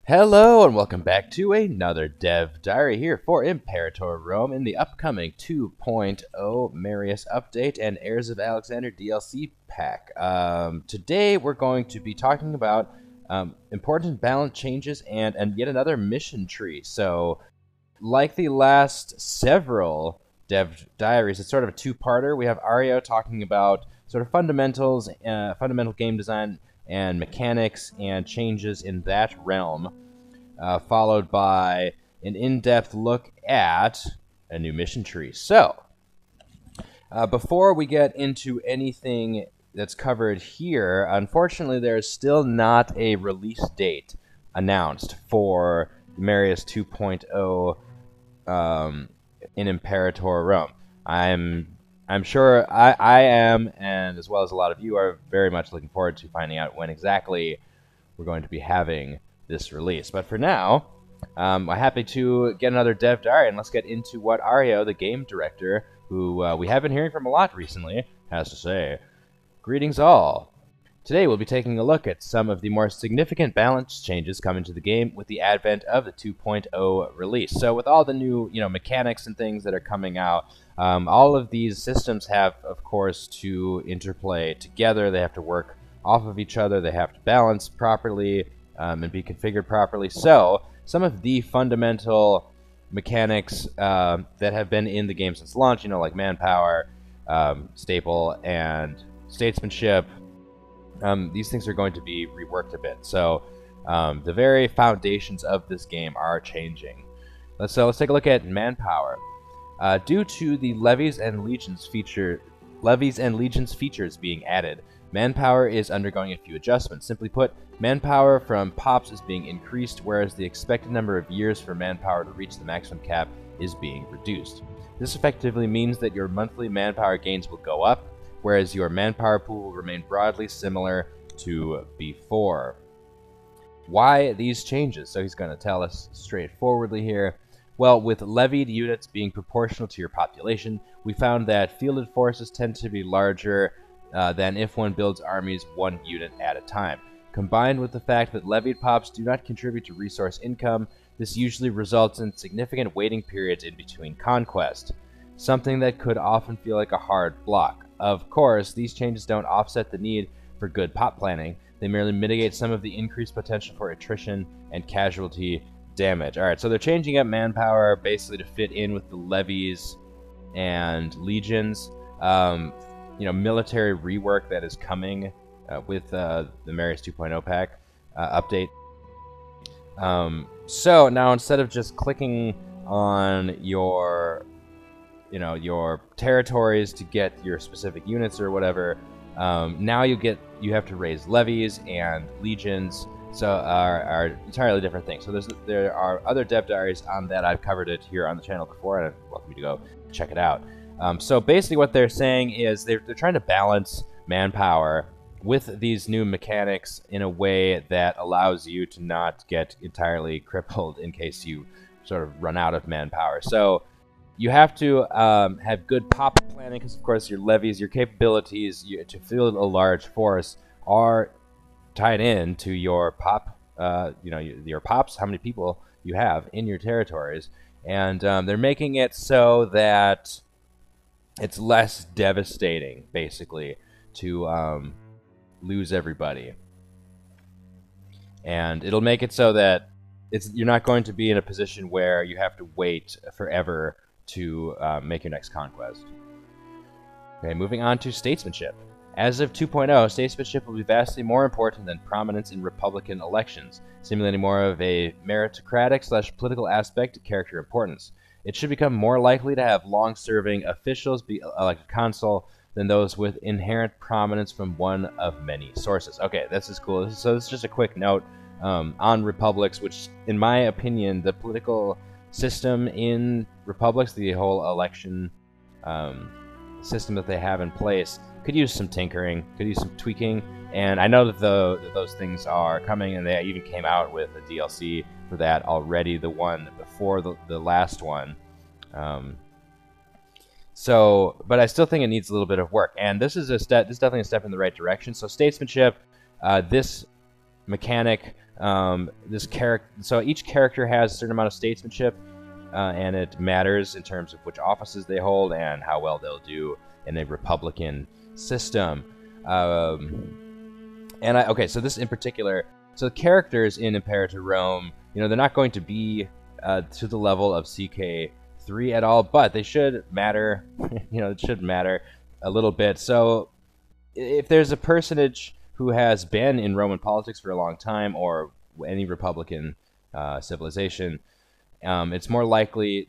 Hello and welcome back to another Dev Diary here for Imperator Rome in the upcoming 2.0 Marius update and Heirs of Alexander DLC pack. Today we're going to be talking about important balance changes and yet another mission tree. So, like the last several Dev Diaries, it's sort of a two-parter. We have Ario talking about sort of fundamentals, fundamental game design, and mechanics and changes in that realm, followed by an in-depth look at a new mission tree. So, before we get into anything that's covered here, unfortunately there's still not a release date announced for Marius 2.0 in Imperator Rome. I'm sure I am, and as well as a lot of you are very much looking forward to finding out when exactly we're going to be having this release. But for now, I'm happy to get another Dev Diary, and let's get into what Ario, the game director, who we have been hearing from a lot recently, has to say. Greetings all. Today we'll be taking a look at some of the more significant balance changes coming to the game with the advent of the 2.0 release. So with all the new mechanics and things that are coming out, all of these systems have, of course, to interplay together. They have to work off of each other. They have to balance properly and be configured properly. So some of the fundamental mechanics that have been in the game since launch, like manpower, staple, and statesmanship, these things are going to be reworked a bit. So the very foundations of this game are changing. Let's take a look at manpower. Due to the levies and legions features being added, manpower is undergoing a few adjustments. Simply put, manpower from pops is being increased, whereas the expected number of years for manpower to reach the maximum cap is being reduced. This effectively means that your monthly manpower gains will go up, whereas your manpower pool will remain broadly similar to before. Why these changes? So he's going to tell us straightforwardly here. Well, with levied units being proportional to your population, we found that fielded forces tend to be larger than if one builds armies one unit at a time. Combined with the fact that levied pops do not contribute to resource income, this usually results in significant waiting periods in between conquest, something that could often feel like a hard block. Of course, these changes don't offset the need for good pop planning. They merely mitigate some of the increased potential for attrition and casualty damage. Alright, so they're changing up manpower basically to fit in with the levies and legions. Military rework that is coming with the Marius 2.0 pack update. So now instead of just clicking on your territories to get your specific units or whatever, now you have to raise levies and legions, so are entirely different things. So there are other Dev Diaries on that. I've covered it here on the channel before, and I welcome you to go check it out. So basically what they're saying is they're trying to balance manpower with these new mechanics in a way that allows you to not get entirely crippled in case you sort of run out of manpower. So you have to have good pop planning because, of course, your levies, your capabilities to field a large force are tied in to your pop, your pops, how many people you have in your territories. And they're making it so that it's less devastating, basically, to lose everybody. And it'll make it so that you're not going to be in a position where you have to wait forever to make your next conquest. Okay, moving on to statesmanship. As of 2.0, statesmanship will be vastly more important than prominence in Republican elections, simulating more of a meritocratic/political aspect to character importance. It should become more likely to have long-serving officials be elected consul than those with inherent prominence from one of many sources. Okay, this is cool. So this is just a quick note on republics, which, in my opinion, the political system in republics, the whole election system that they have in place, could use some tinkering, could use some tweaking, and I know that those things are coming, and they even came out with a DLC for that already, the one before the last one. But I still think it needs a little bit of work, and this is definitely a step in the right direction. So statesmanship, this mechanic. So each character has a certain amount of statesmanship, and it matters in terms of which offices they hold and how well they'll do in a republican system. So this in particular, so the characters in Imperator Rome, they're not going to be to the level of CK3 at all, but they should matter. It should matter a little bit. So if there's a personage who has been in Roman politics for a long time, or any republican civilization, they're more likely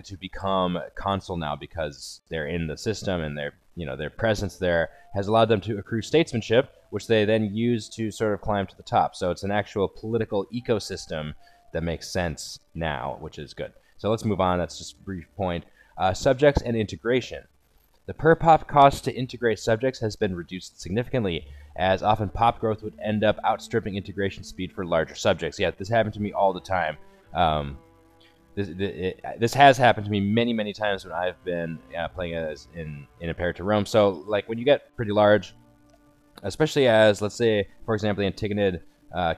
to become consul now, because they're in the system, and their presence there has allowed them to accrue statesmanship, which they then use to sort of climb to the top. So it's an actual political ecosystem that makes sense now, which is good. So let's move on. That's just a brief point. Subjects and integration. The per pop cost to integrate subjects has been reduced significantly, as often pop growth would end up outstripping integration speed for larger subjects. Yeah, this happened to me all the time. This has happened to me many, many times when I've been playing as in Imperator Rome. So, like, when you get pretty large, especially as, let's say, for example, the Antigonid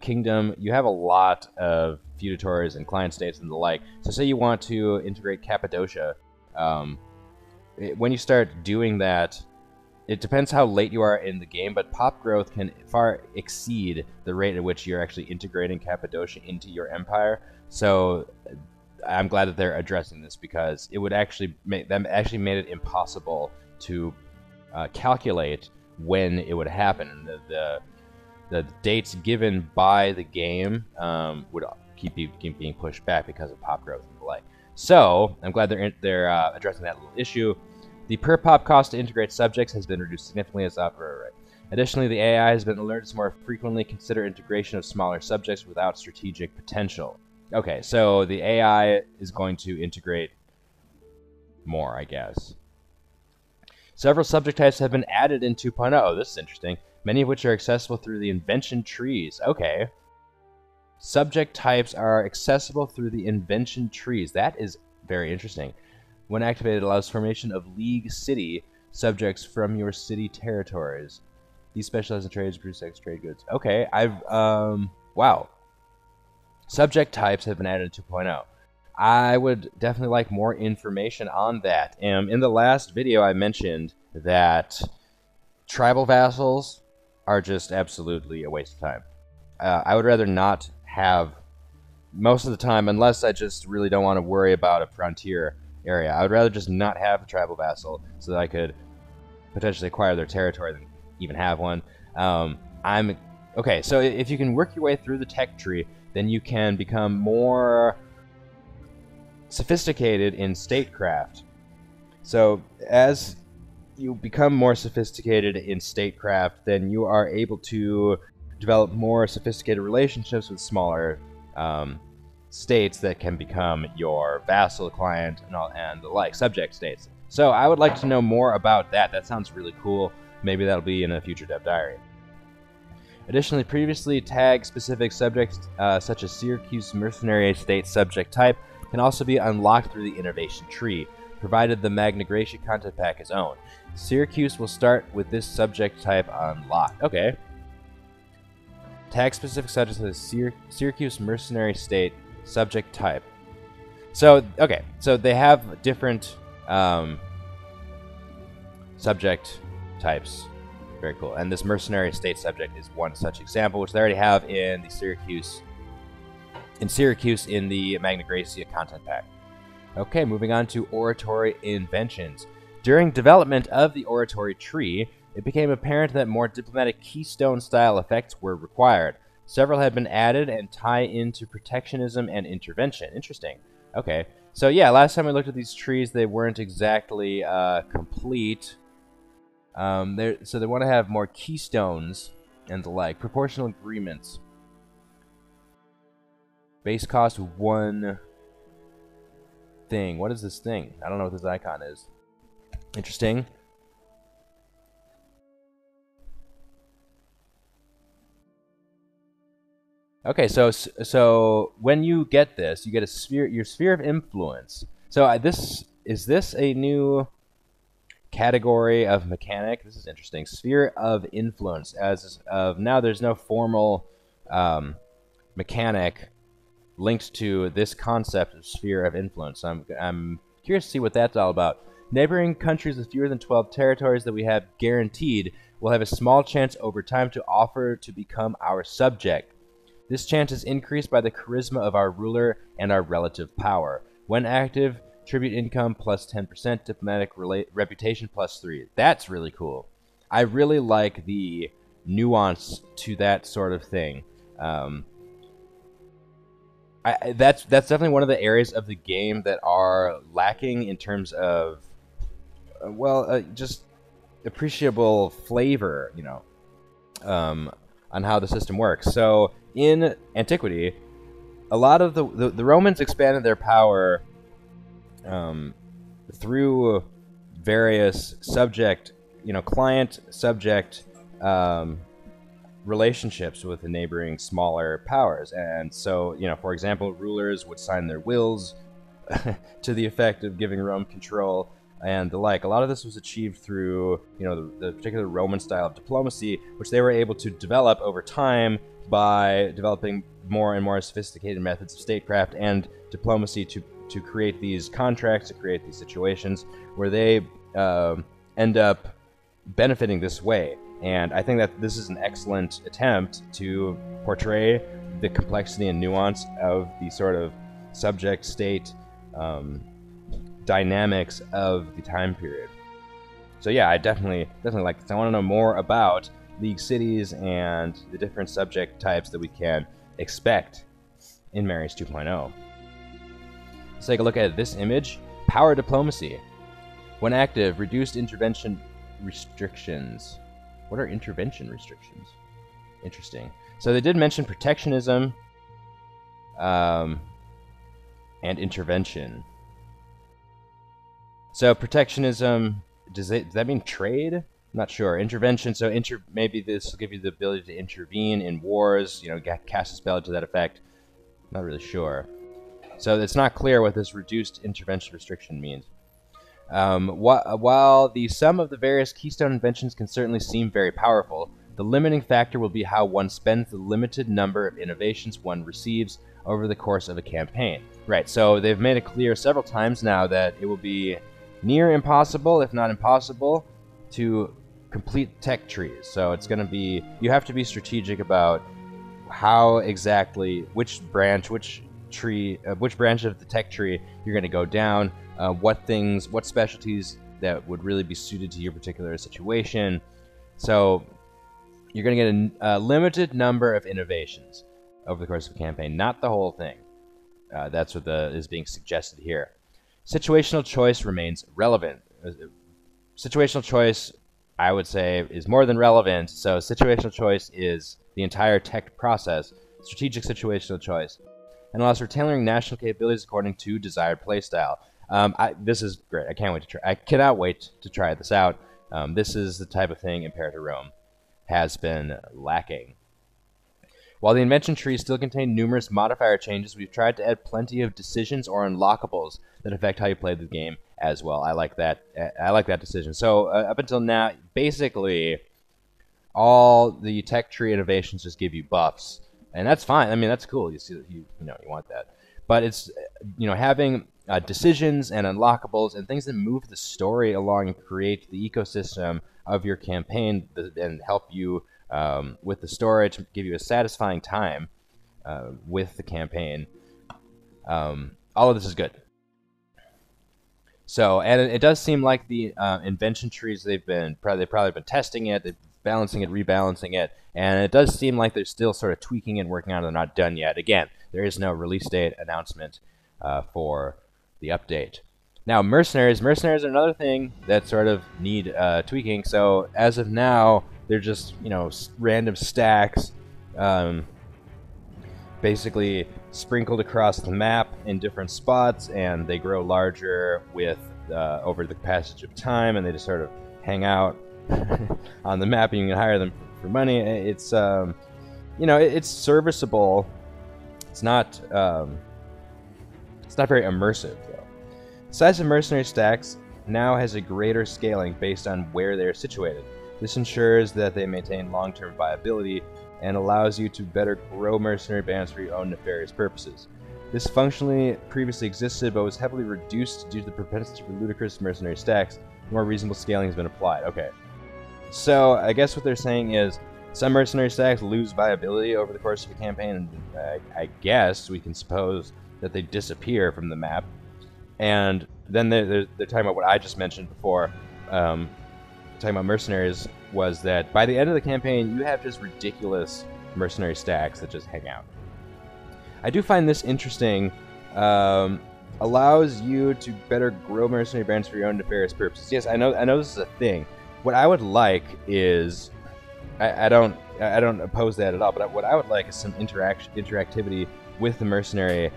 Kingdom, you have a lot of feudatories and client states and the like. So say you want to integrate Cappadocia. When you start doing that, it depends how late you are in the game, but pop growth can far exceed the rate at which you're actually integrating Cappadocia into your empire. So I'm glad that they're addressing this, because it would actually made it impossible to calculate when it would happen, and the dates given by the game would keep being pushed back because of pop growth and the like. So I'm glad they're addressing that little issue. The per pop cost to integrate subjects has been reduced significantly as operator. Additionally, the AI has been alerted to more frequently consider integration of smaller subjects without strategic potential. Okay, so the AI is going to integrate more, I guess. Several subject types have been added in 2.0. Oh, this is interesting. Many of which are accessible through the invention trees. Okay. Subject types are accessible through the invention trees. That is very interesting. When activated, it allows formation of league city subjects from your city territories. These specialize in trades, produce sex, trade goods. Okay, wow. Subject types have been added in 2.0. I would definitely like more information on that. In the last video, I mentioned that tribal vassals are just absolutely a waste of time. I would rather not have, most of the time, unless I just really don't want to worry about a frontier area, I would rather just not have a tribal vassal so that I could potentially acquire their territory than even have one. Okay, so if you can work your way through the tech tree, then you can become more sophisticated in statecraft. So as you become more sophisticated in statecraft, then you are able to develop more sophisticated relationships with smaller states that can become your vassal, client, and the like, subject states. So I would like to know more about that. That sounds really cool. Maybe that'll be in a future dev diary. Additionally, previously tagged specific subjects such as Syracuse mercenary state subject type can also be unlocked through the innovation tree, provided the Magna Graecia content pack is owned. Syracuse will start with this subject type unlocked. Okay. Tag specific subjects such as Syracuse mercenary state subject type. So, okay, so they have different subject types. Very cool. And this mercenary state subject is one such example, which they already have in the Syracuse in the Magna Graecia content pack. Okay, moving on to oratory inventions. During development of the oratory tree, it became apparent that more diplomatic keystone-style effects were required. Several have been added and tie into protectionism and intervention. Interesting. Okay, so yeah, last time we looked at these trees, they weren't exactly complete. So they want to have more keystones and the like. Proportional agreements. Base cost 1 thing. What is this thing? I don't know what this icon is. Interesting. Okay, so when you get this, you get your sphere of influence. So is this a new category of mechanic? This is interesting. Sphere of influence. As of now, there's no formal mechanic linked to this concept of sphere of influence. So I'm curious to see what that's all about. Neighboring countries with fewer than 12 territories that we have guaranteed will have a small chance over time to offer to become our subject. This chance is increased by the charisma of our ruler and our relative power. When active, tribute income plus 10%, diplomatic reputation plus 3. That's really cool. I really like the nuance to that sort of thing. That's definitely one of the areas of the game that are lacking in terms of, just appreciable flavor, on how the system works. So in antiquity, a lot of the Romans expanded their power through various client-subject relationships with the neighboring smaller powers. And so, for example, rulers would sign their wills to the effect of giving Rome control and the like. A lot of this was achieved through, the particular Roman style of diplomacy, which they were able to develop over time by developing more and more sophisticated methods of statecraft and diplomacy to create these contracts, to create these situations where they end up benefiting this way. And I think that this is an excellent attempt to portray the complexity and nuance of the sort of subject-state dynamics of the time period. So yeah, I definitely like this. I want to know more about League cities and the different subject types that we can expect in Marius 2.0. Let's take a look at this image. Power diplomacy. When active, reduced intervention restrictions. What are intervention restrictions? Interesting. So they did mention protectionism and intervention. So protectionism, does that mean trade? I'm not sure. Intervention, so maybe this will give you the ability to intervene in wars, cast a spell to that effect. Not really sure. So it's not clear what this reduced intervention restriction means. While the sum of the various keystone inventions can certainly seem very powerful, the limiting factor will be how one spends the limited number of innovations one receives over the course of a campaign. Right, so they've made it clear several times now that it will be near impossible, if not impossible, to complete tech trees. So it's going to be, you have to be strategic about how exactly, which branch of the tech tree you're going to go down, what specialties that would really be suited to your particular situation. So you're going to get a limited number of innovations over the course of a campaign, not the whole thing. That's what is being suggested here. Situational choice remains relevant. Situational choice, I would say, is more than relevant. So situational choice is the entire tech process, strategic situational choice, and allows for tailoring national capabilities according to desired playstyle. This is great. I can't wait to try. I cannot wait to try this out. This is the type of thing Imperator Rome has been lacking. While the invention trees still contain numerous modifier changes, we've tried to add plenty of decisions or unlockables that affect how you play the game as well. I like that. I like that decision. So up until now, basically, all the tech tree innovations just give you buffs, and that's fine. I mean, that's cool. You see, you want that, but it's having decisions and unlockables and things that move the story along and create the ecosystem of your campaign and help you with the story to give you a satisfying time with the campaign. All of this is good. So, and it does seem like the invention trees, they've probably been testing it, they're balancing it, rebalancing it, and it does seem like they're still sort of tweaking and working on it. They're not done yet. Again, there is no release date announcement for the update. Now, mercenaries are another thing that sort of need tweaking. So as of now, they're just random stacks, basically sprinkled across the map in different spots, and they grow larger with over the passage of time, and they just sort of hang out on the map, and you can hire them for money. It's it's serviceable. It's not very immersive though. The size of mercenary stacks now has a greater scaling based on where they are situated. This ensures that they maintain long-term viability and allows you to better grow mercenary bands for your own nefarious purposes. This functionally previously existed, but was heavily reduced due to the propensity for ludicrous mercenary stacks. More reasonable scaling has been applied. Okay. So, I guess what they're saying is, some mercenary stacks lose viability over the course of a campaign, and I guess we can suppose that they disappear from the map. And then they're talking about what I just mentioned before, talking about mercenaries, was that by the end of the campaign, you have just ridiculous mercenary stacks that just hang out. I do find this interesting. Allows you to better grow mercenary bands for your own nefarious purposes. Yes, I know this is a thing. What I would like is, I don't oppose that at all, but what I would like is some interactivity with the mercenary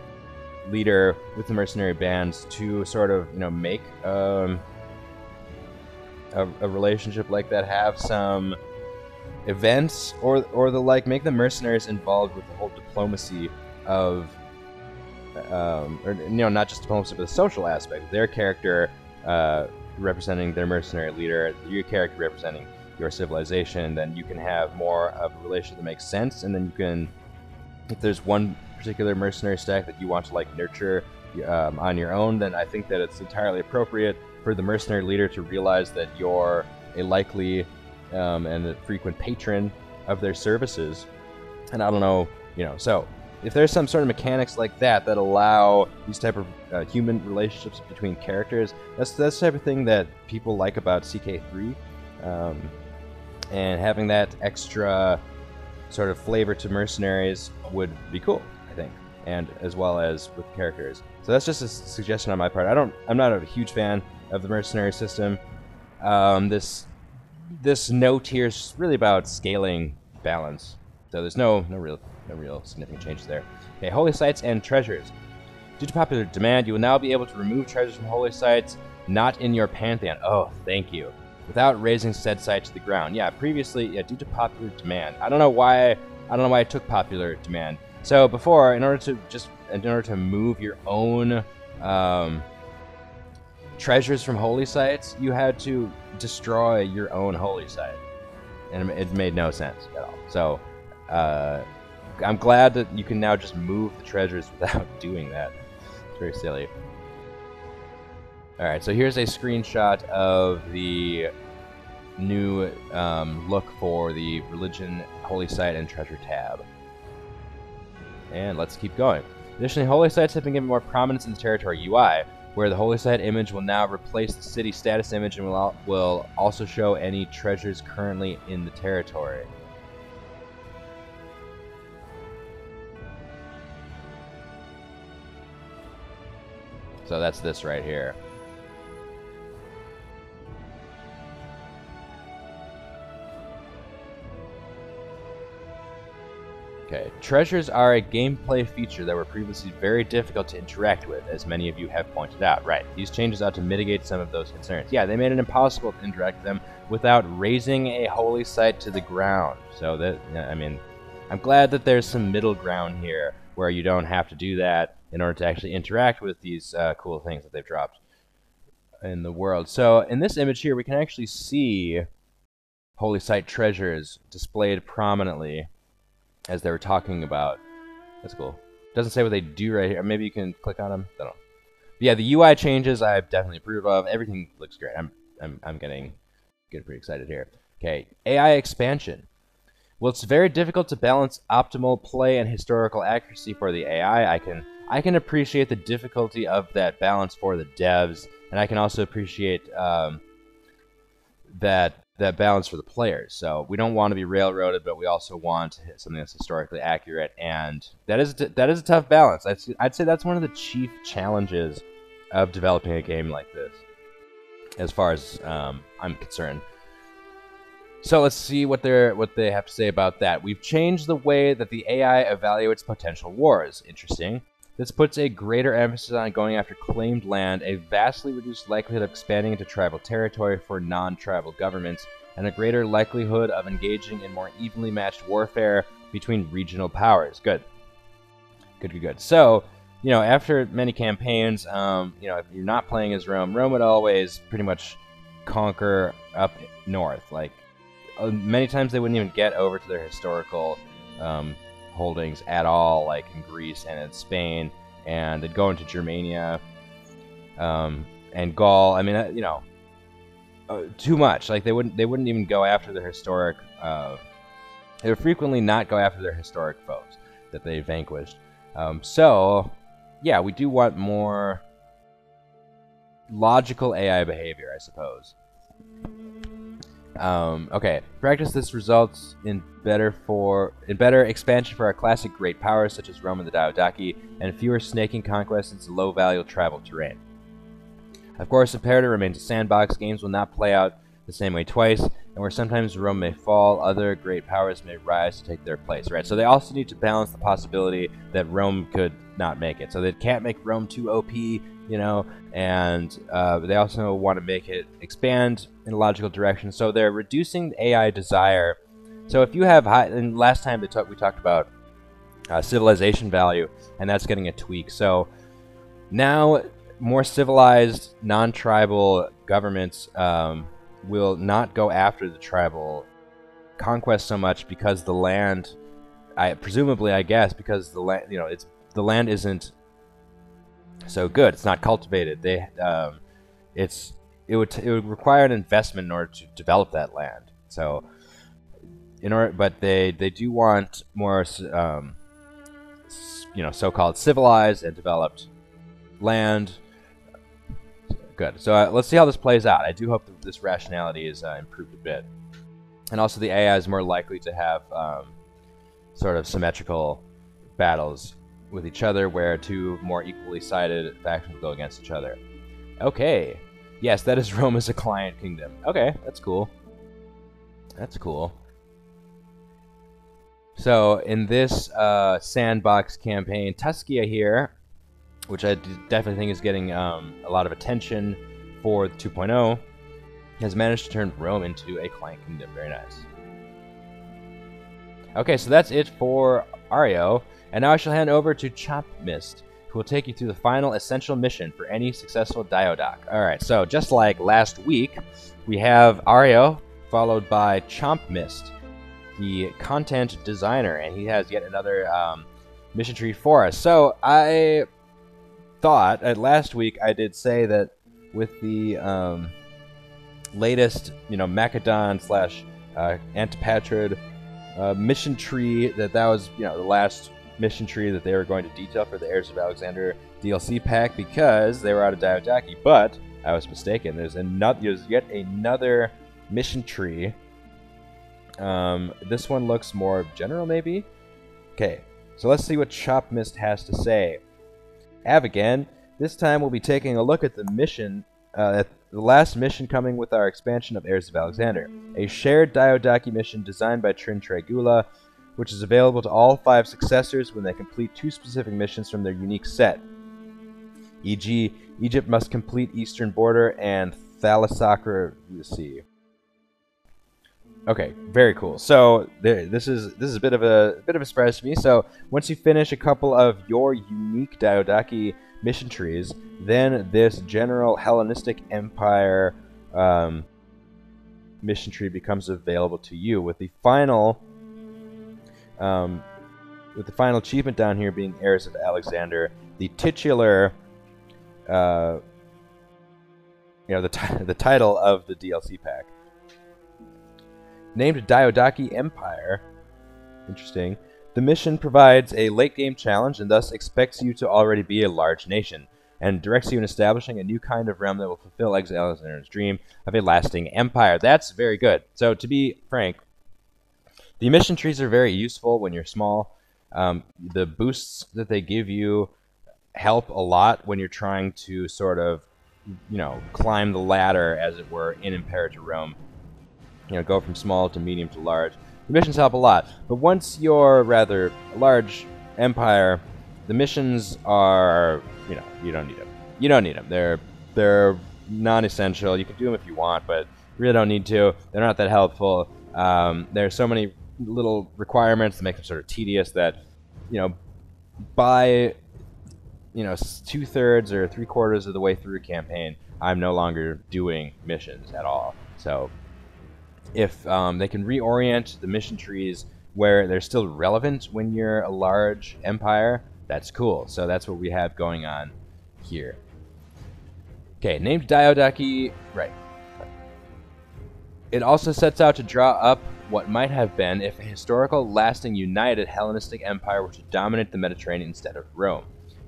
leader, with the mercenary bands, to sort of, you know, make a relationship like that, have some events or the like, make the mercenaries involved with the whole diplomacy of, or, you know, not just diplomacy, but the social aspect. Their character representing their mercenary leader, your character representing your civilization. Then you can have more of a relationship that makes sense, and then you can, if there's one particular mercenary stack that you want to like nurture on your own, then I think that it's entirely appropriate for the mercenary leader to realize that you're a likely and a frequent patron of their services. And I don't know, you know, so if there's some sort of mechanics like that that allow these type of human relationships between characters, that's the type of thing that people like about CK3, and having that extra sort of flavor to mercenaries would be cool, I think, and as well as with characters. So that's just a suggestion on my part. I'm not a huge fan of the mercenary system. This note here is really about scaling balance. So there's no real significant changes there. Okay, holy sites and treasures. Due to popular demand, you will now be able to remove treasures from holy sites not in your pantheon. Oh, thank you. Without raising said site to the ground. Yeah, previously, yeah, due to popular demand. I don't know why it took popular demand. So before, in order to move your own treasures from holy sites, you had to destroy your own holy site, and it made no sense at all. So I'm glad that you can now just move the treasures without doing that. It's very silly. Alright, so here's a screenshot of the new look for the Religion, Holy Site, and Treasure tab. And let's keep going. Additionally, holy sites have been given more prominence in the territory UI, where the holy site image will now replace the city status image and will also show any treasures currently in the territory. So that's this right here. Okay, treasures are a gameplay feature that were previously very difficult to interact with, as many of you have pointed out. Right, these changes ought to mitigate some of those concerns. Yeah, they made it impossible to interact with them without raising a holy site to the ground. So that, I mean, I'm glad that there's some middle ground here where you don't have to do that in order to actually interact with these cool things that they've dropped in the world. So in this image here, we can actually see holy site treasures displayed prominently as they were talking about. That's cool. Doesn't say what they do right here. Maybe you can click on them. I don't know. But yeah, the UI changes I definitely approve of. Everything looks great. I'm getting pretty excited here. Okay, AI expansion. Well, it's very difficult to balance optimal play and historical accuracy for the AI. I can appreciate the difficulty of that balance for the devs, and I can also appreciate that balance for the players. So we don't want to be railroaded, but we also want something that's historically accurate, and that is a tough balance. I'd say that's one of the chief challenges of developing a game like this, as far as I'm concerned. So let's see what they have to say about that. We've changed the way that the AI evaluates potential wars. Interesting. This puts a greater emphasis on going after claimed land, a vastly reduced likelihood of expanding into tribal territory for non-tribal governments, and a greater likelihood of engaging in more evenly matched warfare between regional powers. Good. Good. So, you know, after many campaigns, you know, if you're not playing as Rome would always pretty much conquer up north. Like, many times they wouldn't even get over to their historical holdings at all, like in Greece and in Spain, and they'd go into Germania and Gaul. I mean, too much. Like they wouldn't even go after their historic. They would frequently not go after their historic foes that they vanquished. So, yeah, we do want more logical AI behavior, I suppose. Okay, practice this results in better expansion for our classic great powers such as Rome and the Diadochi, and fewer snaking conquests into low-value travel terrain. Of course, Imperator remains a sandbox. Games will not play out the same way twice, and where sometimes Rome may fall, other great powers may rise to take their place, right? So they also need to balance the possibility that Rome could not make it. So they can't make Rome too OP, and they also want to make it expand in a logical direction. So they're reducing the AI desire. So if you have high, and last time we talked about civilization value, and that's getting a tweak. So now more civilized, non-tribal governments will not go after the tribal conquest so much because the land, presumably, I guess, because the land, the land isn't so good. It's not cultivated. It would require an investment in order to develop that land. So, but they do want more, so-called civilized and developed land. Good. So let's see how this plays out. I do hope that this rationality is improved a bit. And also the AI is more likely to have sort of symmetrical battles with each other where two more equally sided factions go against each other. Okay. Yes, that is Rome as a client kingdom. Okay, that's cool. That's cool. So in this sandbox campaign, Tuscia here, which I definitely think is getting a lot of attention for 2.0, has managed to turn Rome into a client kingdom. Very nice. Okay, so that's it for Ario, and now I shall hand over to Chomp Mist, who will take you through the final essential mission for any successful Diadoch. Alright, so just like last week, we have Ario, followed by Chomp Mist, the content designer, and he has yet another mission tree for us. So I thought last week I did say that with the latest Macedon / Antipatrid mission tree, that was the last mission tree that they were going to detail for the Heirs of Alexander DLC pack because they were out of Diadochi. But I was mistaken. There's yet another mission tree. This one looks more general, maybe. Okay, so let's see what Chop Mist has to say. Again, this time we'll be taking a look at the mission, at the last mission coming with our expansion of Heirs of Alexander, a shared Diadochi mission designed by Trin Tragula, which is available to all 5 successors when they complete 2 specific missions from their unique set. E.g., Egypt must complete Eastern Border and Thalassacre Sea. Okay, very cool. So this is a bit of a surprise to me. So once you finish a couple of your unique Diadochi mission trees, then this general Hellenistic Empire mission tree becomes available to you, with the final achievement down here being Heirs of Alexander, the titular the title of the DLC pack. Named Diadochi Empire, interesting, the mission provides a late-game challenge and thus expects you to already be a large nation, and directs you in establishing a new kind of realm that will fulfill Alexander's dream of a lasting empire. That's very good. So to be frank, the mission trees are very useful when you're small. The boosts that they give you help a lot when you're trying to sort of, climb the ladder, as it were, in Imperator Rome. Go from small to medium to large. The missions help a lot. But once you're rather a large empire, the missions are, you don't need them. You don't need them. They're non-essential. You can do them if you want, but you really don't need to. They're not that helpful. There's so many little requirements that make them sort of tedious that, by 2/3 or 3/4 of the way through a campaign, I'm no longer doing missions at all. So if they can reorient the mission trees where they're still relevant when you're a large empire, that's cool. So that's what we have going on here. Okay, named Diadochi, right. It also sets out to draw up what might have been if a historical, lasting, united Hellenistic empire were to dominate the Mediterranean instead of Rome.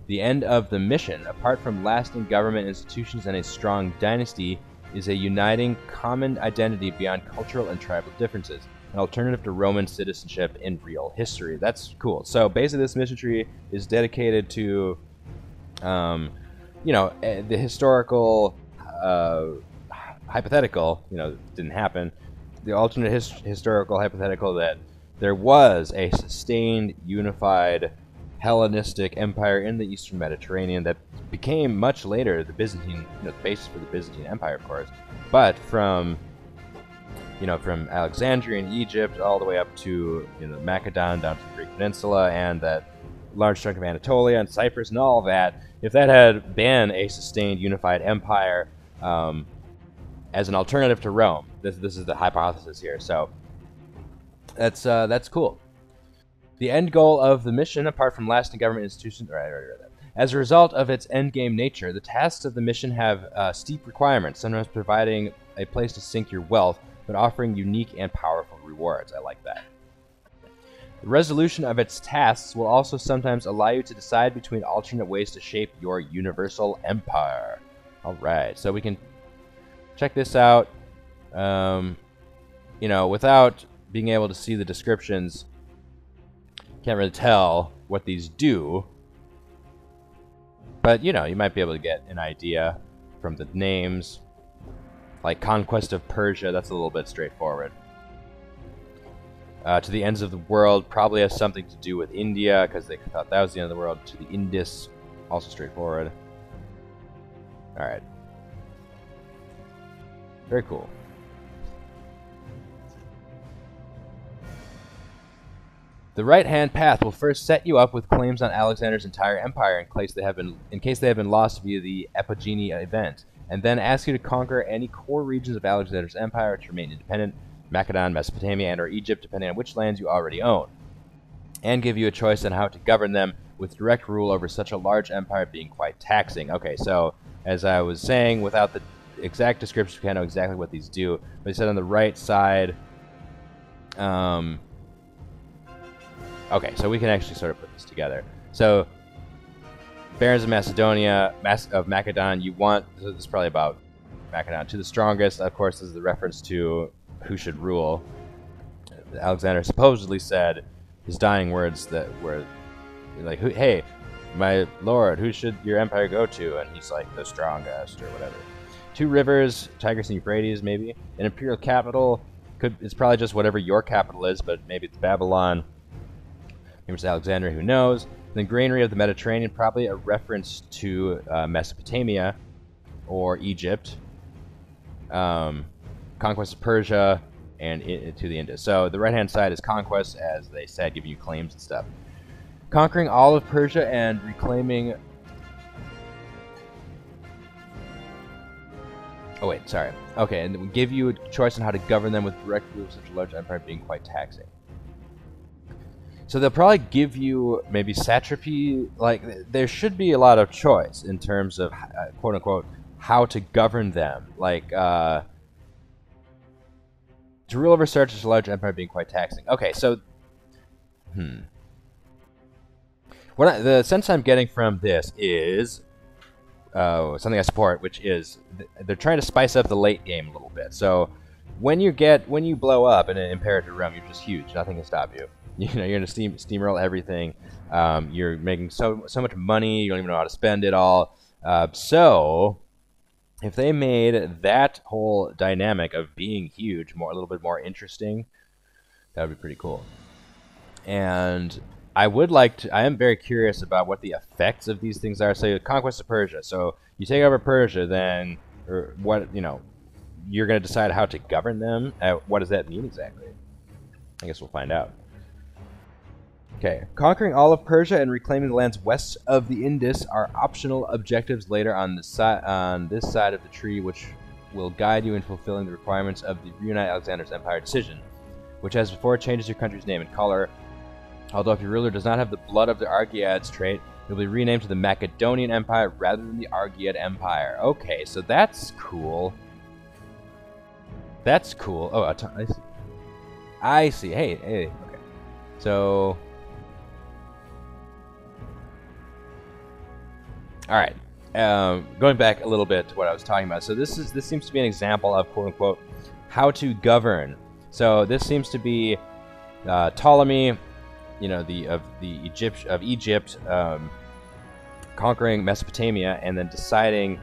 The end of the mission, apart from lasting government institutions and a strong dynasty, is a uniting common identity beyond cultural and tribal differences, an alternative to Roman citizenship in real history. That's cool. So basically this mission tree is dedicated to, you know, the historical, hypothetical, you know, didn't happen, the alternate historical hypothetical that there was a sustained, unified Hellenistic empire in the Eastern Mediterranean that became much later the Byzantine, you know, the basis for the Byzantine Empire, of course. But from, you know, from Alexandria in Egypt all the way up to, you know, Macedon down to the Greek Peninsula and that large chunk of Anatolia and Cyprus and all of that, if that had been a sustained, unified empire as an alternative to Rome, this is the hypothesis here. So that's cool. The end goal of the mission, apart from lasting government institutions, right. As a result of its endgame nature, the tasks of the mission have steep requirements, sometimes providing a place to sink your wealth, but offering unique and powerful rewards. I like that. The resolution of its tasks will also sometimes allow you to decide between alternate ways to shape your universal empire. Alright, so we can check this out. You know, without being able to see the descriptions, can't really tell what these do, but you know, you might be able to get an idea from the names. Like Conquest of Persia, that's a little bit straightforward. To the ends of the world probably has something to do with India, because they thought that was the end of the world. To the Indus, also straightforward. Alright. Very cool. The right-hand path will first set you up with claims on Alexander's entire empire in case they have been lost via the Epigene event, and then ask you to conquer any core regions of Alexander's empire to remain independent, Macedon, Mesopotamia, and or Egypt, depending on which lands you already own, and give you a choice on how to govern them, with direct rule over such a large empire being quite taxing. Okay, so as I was saying, without the exact description, we can't know exactly what these do, but he said on the right side, okay, so we can actually sort of put this together. So, Barons of Macedonia, of Macedon, you want, so this is probably about Macedon, to the strongest. Of course, this is the reference to who should rule. Alexander supposedly said his dying words that were like, hey, my lord, who should your empire go to? And he's like, the strongest, or whatever. 2 rivers, Tigris and Euphrates, maybe. An imperial capital, it's probably just whatever your capital is, but maybe it's Babylon. Maybe it's Alexandria, who knows. The granary of the Mediterranean, probably a reference to Mesopotamia or Egypt. Conquest of Persia and to the Indus. So the right-hand side is conquest, as they said, giving you claims and stuff. Conquering all of Persia and reclaiming... Oh, wait, sorry. Okay, and it will give you a choice on how to govern them with direct rule of such a large empire being quite taxing. So they'll probably give you maybe satrapy. Like, there should be a lot of choice in terms of, quote-unquote, how to govern them. Like, to rule over such a large empire being quite taxing. Okay, so... the sense I'm getting from this is... something I support, which is they're trying to spice up the late game a little bit. So when you blow up in an Imperator Rome, you're just huge. Nothing can stop you. You know, you're gonna steamroll everything. You're making so much money, you don't even know how to spend it all. So if they made that whole dynamic of being huge a little bit more interesting, that would be pretty cool. And I am very curious about what the effects of these things are. So, conquest of Persia. So you take over Persia, then, or what, you know, you're going to decide how to govern them. What does that mean exactly? I guess we'll find out. Okay, conquering all of Persia and reclaiming the lands west of the Indus are optional objectives later on this side of the tree, which will guide you in fulfilling the requirements of the Reunite Alexander's Empire decision. which as before changes your country's name and color. Although if your ruler does not have the blood of the Argeads trait, it will be renamed to the Macedonian Empire rather than the Argead Empire. Okay, so that's cool. That's cool. Oh, I see. I see. Hey, okay. So, all right. Going back a little bit to what I was talking about. So this seems to be an example of quote unquote how to govern. So this seems to be Ptolemy, you know, of Egypt, conquering Mesopotamia and then deciding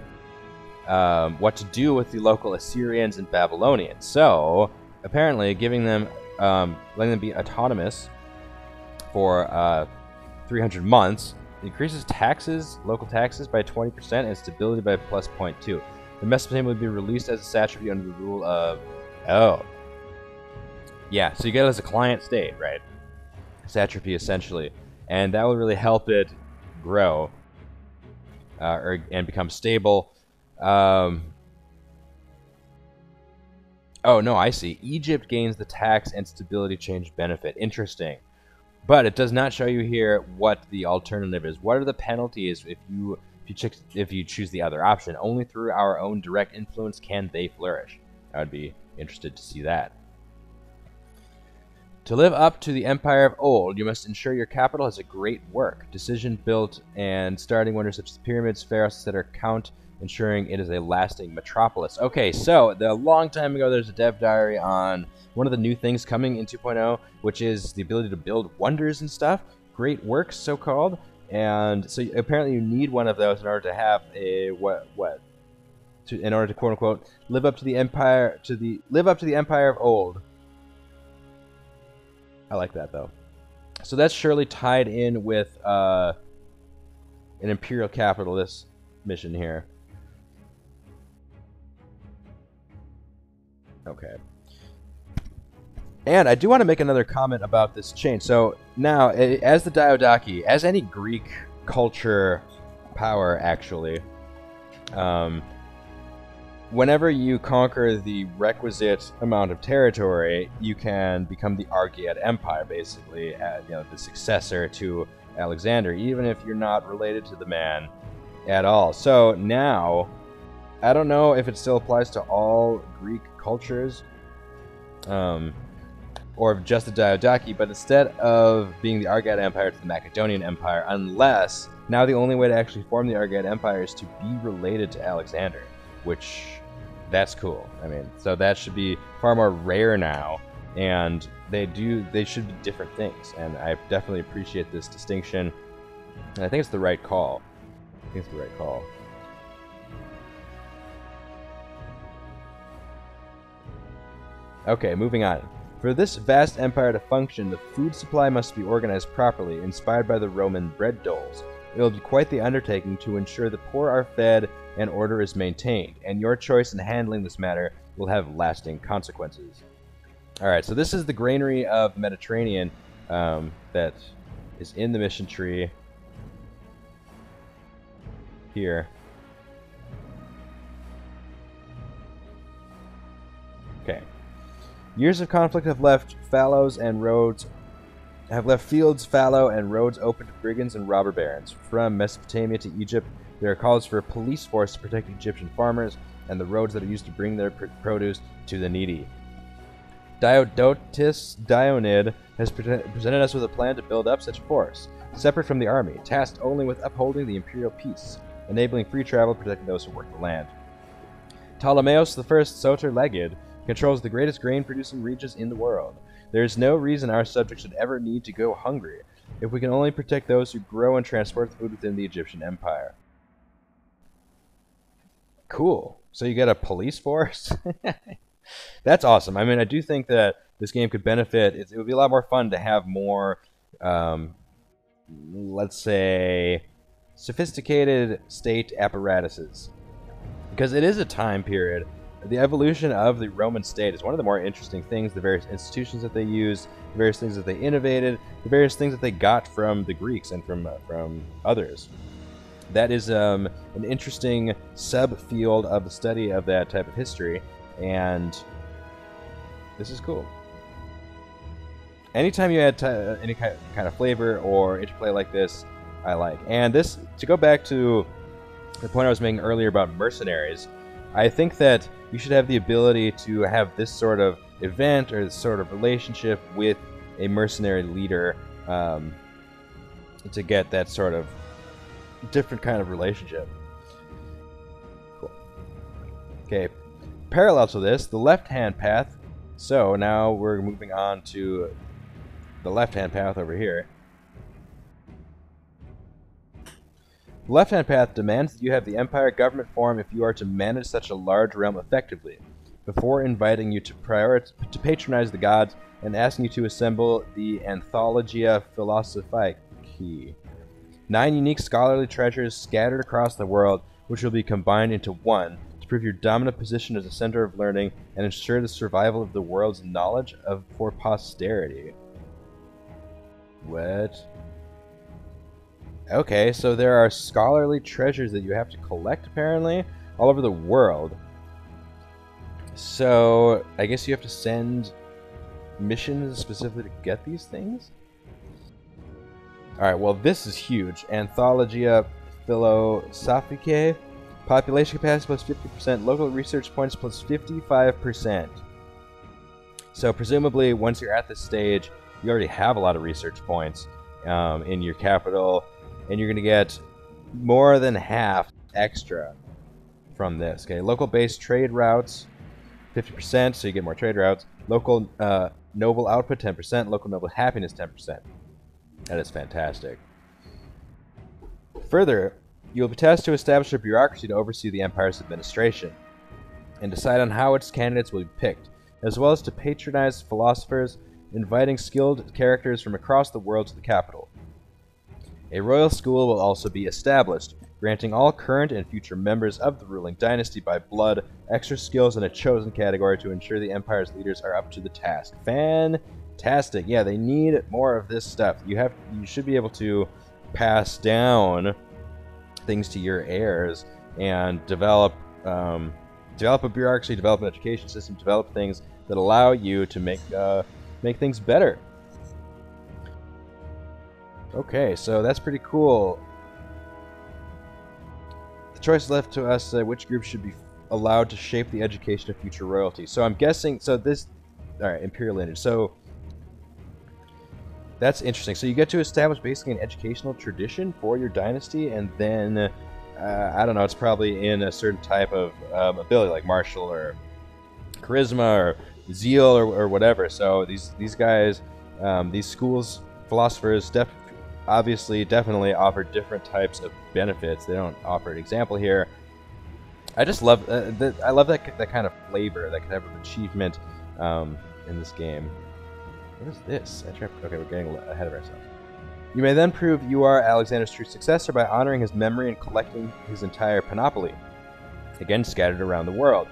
what to do with the local Assyrians and Babylonians. So apparently, giving them, letting them be autonomous for 300 months increases taxes, local taxes by 20% and stability by plus 0.2. The Mesopotamia would be released as a satrapy under the rule of, yeah, so you get it as a client state, right? Satrapy essentially, and that will really help it grow and become stable. Oh no, I see. Egypt gains the tax and stability change benefit. Interesting. But it does not show you here what the alternative is. What are the penalties if you choose the other option? Only through our own direct influence can they flourish. I would be interested to see that. To live up to the empire of old, you must ensure your capital has a great work, decision built and starting wonders such as pyramids, pharos, etc. count, ensuring it is a lasting metropolis. Okay, so a long time ago, there's a dev diary on one of the new things coming in 2.0, which is the ability to build wonders and stuff, great works, so-called. And so apparently, you need one of those in order to have a in order to quote unquote live up to the empire of old. I like that though. So that's surely tied in with an imperial capital. This mission here. Okay. And I do want to make another comment about this change. So now, as the Diadochi, as any Greek culture power, actually, whenever you conquer the requisite amount of territory, you can become the Argead Empire, basically, the successor to Alexander, even if you're not related to the man at all. So now, I don't know if it still applies to all Greek cultures, or just the Diadochi, but instead of being the Argead Empire, it's the Macedonian Empire, unless now the only way to actually form the Argead Empire is to be related to Alexander, which, that's cool. I mean, so that should be far more rare now, and they should be different things, and I definitely appreciate this distinction, and I think it's the right call. Okay, moving on. For this vast empire to function, the food supply must be organized properly, inspired by the Roman bread doles. It will be quite the undertaking to ensure the poor are fed and order is maintained, and your choice in handling this matter will have lasting consequences. Alright, so this is the granary of the Mediterranean that is in the mission tree here. Okay. Years of conflict have left fields, fallow, and roads open to brigands and robber barons. From Mesopotamia to Egypt, there are calls for a police force to protect Egyptian farmers and the roads that are used to bring their produce to the needy. Diadotis Dionid has presented us with a plan to build up such a force, separate from the army, tasked only with upholding the imperial peace, enabling free travel, protecting those who work the land. Ptolemaeus I, Soter Legid, controls the greatest grain-producing regions in the world. There is no reason our subjects should ever need to go hungry, if we can only protect those who grow and transport food within the Egyptian Empire. Cool. So you get a police force? That's awesome. I mean, I do think that this game could benefit. It would be a lot more fun to have more, let's say, sophisticated state apparatuses. Because it is a time period. The evolution of the Roman state is one of the more interesting things, the various institutions that they used, the various things that they innovated, the various things that they got from the Greeks and from others. That is an interesting subfield of the study of that type of history, and this is cool. anytime you add any kind of flavor or interplay like this, I like. And this, to go back to the point I was making earlier about mercenaries, I think that you should have the ability to have this sort of event or this sort of relationship with a mercenary leader to get that sort of different kind of relationship. Cool. Okay, parallel to this, the left-hand path. So now we're moving on to the left-hand path over here. The left-hand path demands that you have the Empire government form if you are to manage such a large realm effectively, before inviting you to patronize the gods and asking you to assemble the Anthologia Philosophicae. 9 unique scholarly treasures scattered across the world, which will be combined into one to prove your dominant position as a center of learning and ensure the survival of the world's knowledge for posterity. What? Okay, so there are scholarly treasures that you have to collect, apparently, all over the world. So, I guess you have to send missions specifically to get these things? Alright, well, this is huge. Anthologia Philosophicae. Population capacity plus 50%. Local research points plus 55%. So, presumably, once you're at this stage, you already have a lot of research points in your capital, and you're going to get more than half extra from this. Okay, local based trade routes 50%, so you get more trade routes. Local noble output 10%, local noble happiness 10%. That is fantastic. Further, you will be tasked to establish a bureaucracy to oversee the Empire's administration and decide on how its candidates will be picked, as well as to patronize philosophers, inviting skilled characters from across the world to the capital. A royal school will also be established, granting all current and future members of the ruling dynasty by blood extra skills in a chosen category to ensure the Empire's leaders are up to the task. Fantastic. Yeah, they need more of this stuff. You should be able to pass down things to your heirs and develop a bureaucracy, develop an education system, develop things that allow you to make things better. Okay, so that's pretty cool. The choice left to us which group should be allowed to shape the education of future royalty. So I'm guessing, alright, Imperial lineage. So that's interesting. So you get to establish basically an educational tradition for your dynasty, and then, I don't know, it's probably in a certain type of ability, like martial or charisma or zeal or whatever. So these guys, these schools, philosophers, definitely offer different types of benefits. They don't offer an example here. I just love I love that kind of flavor, that kind of achievement in this game. What is this? Okay, we're getting ahead of ourselves. You may then prove you are Alexander's true successor by honoring his memory and collecting his entire panoply, again scattered around the world,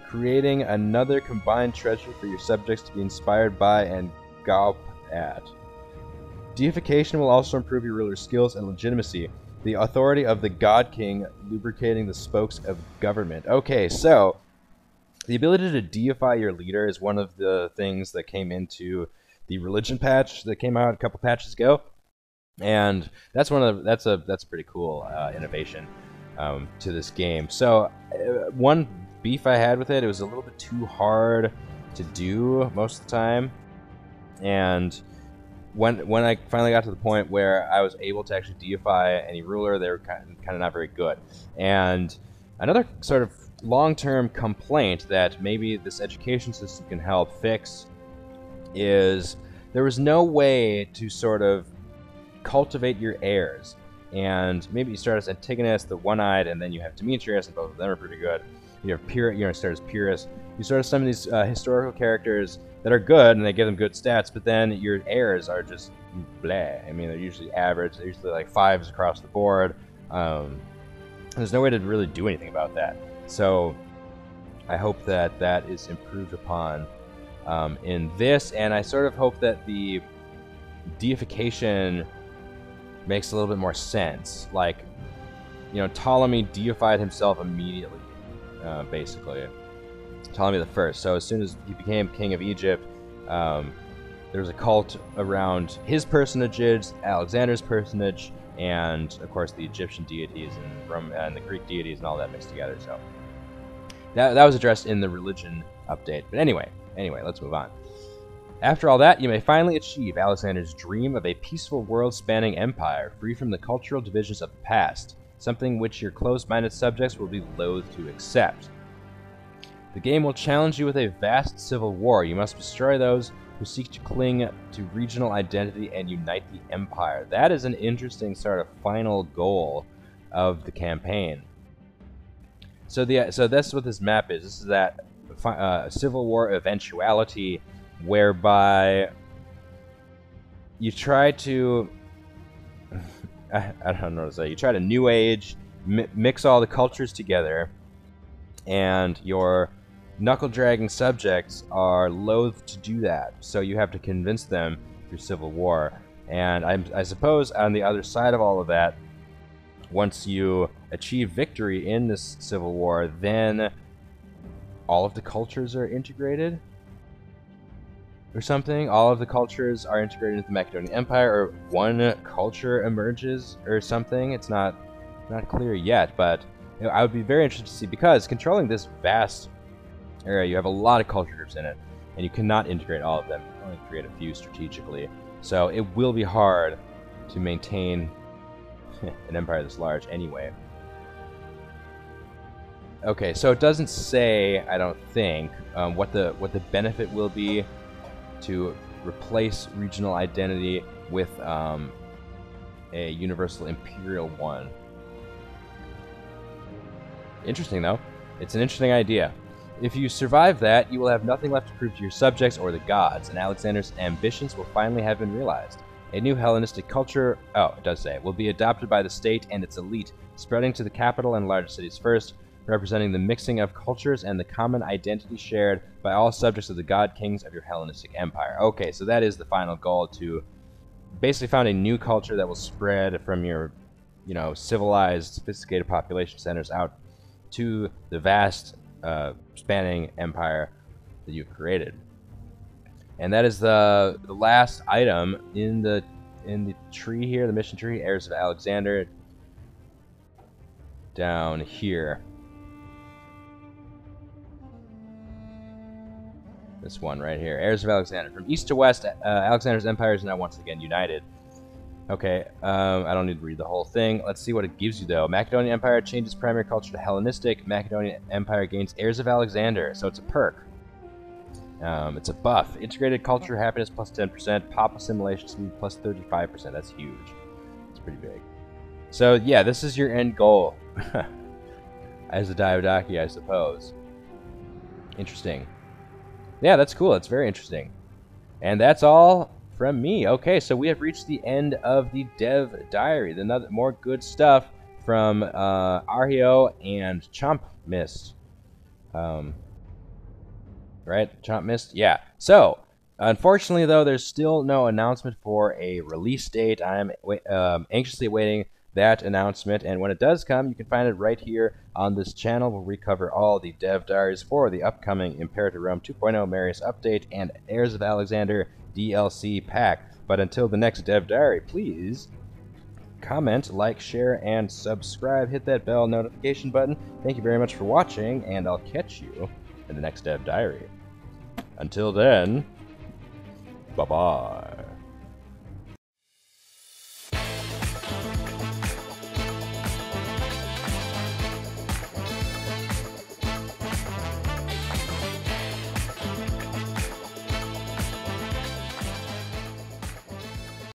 creating another combined treasure for your subjects to be inspired by and gawp at. Deification will also improve your ruler's skills and legitimacy, the authority of the God King lubricating the spokes of government. Okay, so the ability to deify your leader is one of the things that came into the religion patch that came out a couple patches ago, and that's a pretty cool innovation to this game. So one beef I had with it was a little bit too hard to do most of the time, and when I finally got to the point where I was able to actually deify any ruler, they were kind of not very good. And another sort of long-term complaint that maybe this education system can help fix is there was no way to sort of cultivate your heirs. And maybe you start as Antigonus, the one-eyed, and then you have Demetrius, and both of them are pretty good. You have start as Pyrrhus. You sort of some of these historical characters that are good, and they give them good stats, but then your heirs are just bleh. I mean, they're usually average. They're usually like 5s across the board. There's no way to really do anything about that. So I hope that that is improved upon in this, and I sort of hope that the deification makes a little bit more sense. Like, Ptolemy deified himself immediately, basically. Ptolemy the First. So as soon as he became king of Egypt, There's a cult around his personages, Alexander's personage, and of course the Egyptian deities and the Greek deities and all that mixed together. So that was addressed in the religion update. But anyway, let's move on. After all that, you may finally achieve Alexander's dream of a peaceful world-spanning empire, free from the cultural divisions of the past, something which your closed-minded subjects will be loath to accept. The game will challenge you with a vast civil war. You must destroy those who seek to cling to regional identity and unite the empire. That is an interesting sort of final goal of the campaign. So that's what this map is. This is that civil war eventuality whereby you try to I don't know what to say. You try to new age, mix all the cultures together, and your knuckle-dragging subjects are loath to do that. So you have to convince them through civil war. And I suppose on the other side of all of that, once you achieve victory in this civil war, then all of the cultures are integrated or something. All of the cultures are integrated into the Macedonian Empire, or one culture emerges or something. It's not clear yet, but I would be very interested to see, because controlling this vast area, you have a lot of culture groups in it, and you cannot integrate all of them. You can only create a few strategically. So it will be hard to maintain an empire this large anyway. Okay, so it doesn't say, I don't think, what the benefit will be to replace regional identity with a universal imperial one. Interesting, though. It's an interesting idea. If you survive that, you will have nothing left to prove to your subjects or the gods, and Alexander's ambitions will finally have been realized. A new Hellenistic culture, it does say, will be adopted by the state and its elite, spreading to the capital and larger cities first, representing the mixing of cultures and the common identity shared by all subjects of the god kings of your Hellenistic empire. Okay, so that is the final goal, to basically found a new culture that will spread from your, civilized, sophisticated population centers out to the vast, spanning empire that you've created. And that is the last item in the tree here, the mission tree, heirs of Alexander, down here. This one right here, heirs of Alexander. From east to west, Alexander's empire is now once again united. Okay, I don't need to read the whole thing. Let's see what it gives you, though. Macedonian Empire changes primary culture to Hellenistic. Macedonian Empire gains heirs of Alexander, so it's a perk. It's a buff. Integrated culture happiness plus 10%. Pop assimilation speed plus 35%. That's huge. It's pretty big. So, yeah, this is your end goal. As a Diadochi, I suppose. Interesting. Yeah, that's cool. It's very interesting. And that's all from me. Okay, so we have reached the end of the Dev Diary. More good stuff from Arhio and Chomp Mist. Right? Chomp Mist? Yeah. So, unfortunately, though, there's still no announcement for a release date. I'm anxiously awaiting that announcement, and when it does come, you can find it right here on this channel, where we cover all the Dev Diaries for the upcoming Imperator Rome 2.0 Marius update and Heirs of Alexander DLC pack. But until the next Dev Diary, please comment, like, share, and subscribe. Hit that bell notification button. Thank you very much for watching, and I'll catch you in the next Dev Diary. Until then, bye-bye.